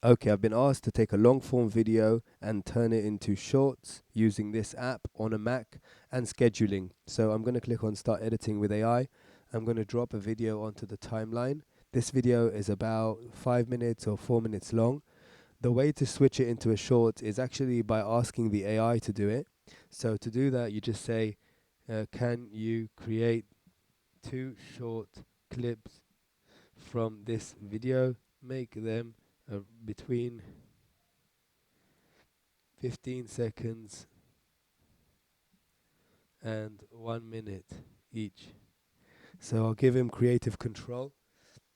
Okay, I've been asked to take a long form video and turn it into shorts using this app on a Mac and scheduling. So I'm going to click on start editing with AI. I'm going to drop a video onto the timeline. This video is about 5 minutes or 4 minutes long. The way to switch it into a short is actually by asking the AI to do it. So to do that, you just say, can you create 2 short clips from this video? Make them between 15 seconds and 1 minute each. So I'll give him creative control.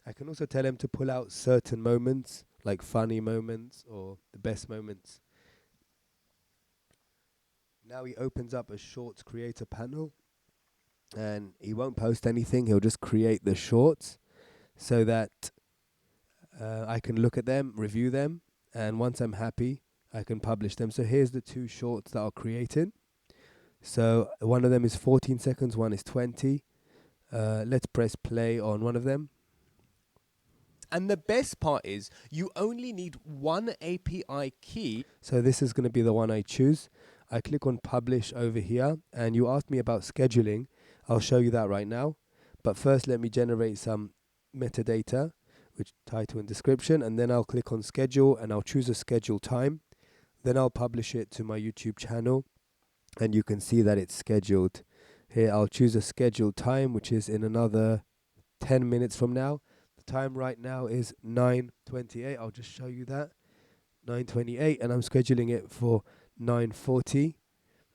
I can also tell him to pull out certain moments, like funny moments or the best moments. Now he opens up a shorts creator panel and he won't post anything, he'll just create the shorts so that I can look at them, review them, and once I'm happy, I can publish them. So here's the 2 shorts that are created. So one of them is 14 seconds, one is 20. Let's press play on one of them. And the best part is you only need one API key. So this is going to be the one I choose. I click on publish over here and you asked me about scheduling. I'll show you that right now. But first let me generate some metadata, which title and description, and then I'll click on schedule and I'll choose a schedule time. Then I'll publish it to my YouTube channel and you can see that it's scheduled. Here I'll choose a scheduled time, which is in another 10 minutes from now. The time right now is 9:28. I'll just show you that. 9:28 and I'm scheduling it for 9:40.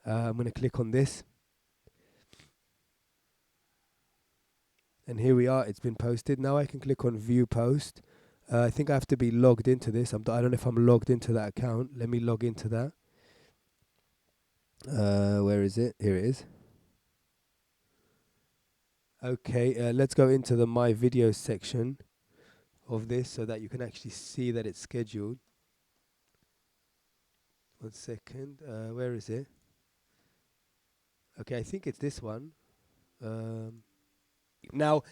I'm going to click on this. And here we are, it's been posted. Now I can click on view post. I think I have to be logged into this. I don't know if I'm logged into that account. Let me log into that. Where is it? Here it is. Okay, let's go into the my videos section of this so that you can actually see that it's scheduled. 1 second, where is it? Okay, I think it's this one. Now,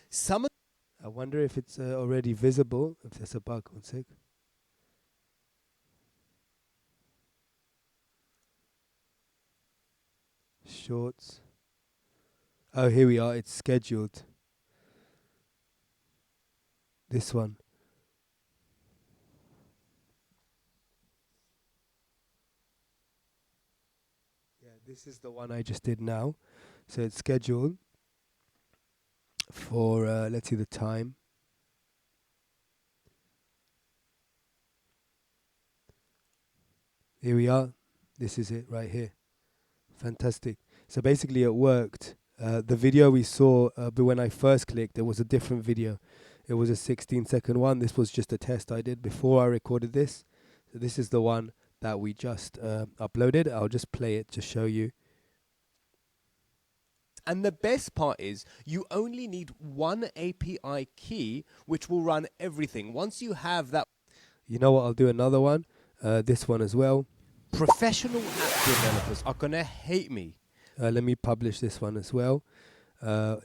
I wonder if it's already visible, if there's a bug. 1 sec. Shorts. Oh, here we are, it's scheduled. This one. Yeah, this is the one I just did now. So it's scheduled for, let's see the time. Here we are. This is it right here. Fantastic. So basically it worked. The video we saw, but when I first clicked, there was a different video. It was a 16-second one. This was just a test I did before I recorded this. So this is the one that we just uploaded. I'll just play it to show you. And the best part is you only need one API key, which will run everything. Once you have that, you know what, I'll do another one. This one as well. Professional app developers are gonna hate me. Let me publish this one as well.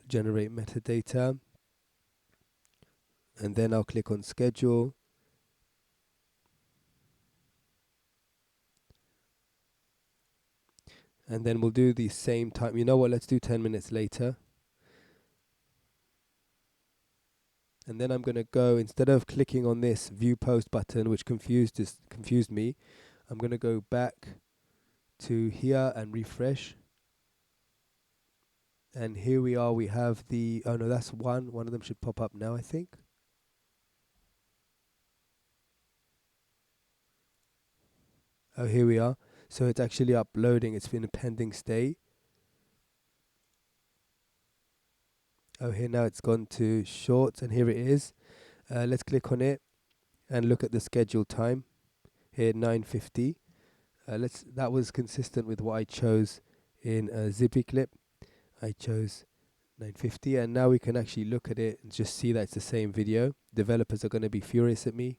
Generate metadata. And then I'll click on schedule. And then we'll do the same time. You know what, let's do 10 minutes later. And then I'm going to go, instead of clicking on this view post button, which confused me, I'm going to go back to here and refresh. And here we are, we have the, oh no, that's one of them should pop up now, I think. Oh, here we are. So it's actually uploading, it's in a pending state. Oh, here now it's gone to shorts and here it is. Let's click on it and look at the scheduled time. Here 9:50. That was consistent with what I chose in a Zippy clip. I chose 9:50 and now we can actually look at it and just see that it's the same video. Developers are going to be furious at me.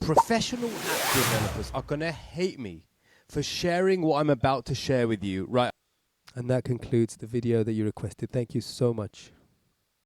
Professional app developers are going to hate me for sharing what I'm about to share with you, right? And that concludes the video that you requested. Thank you so much.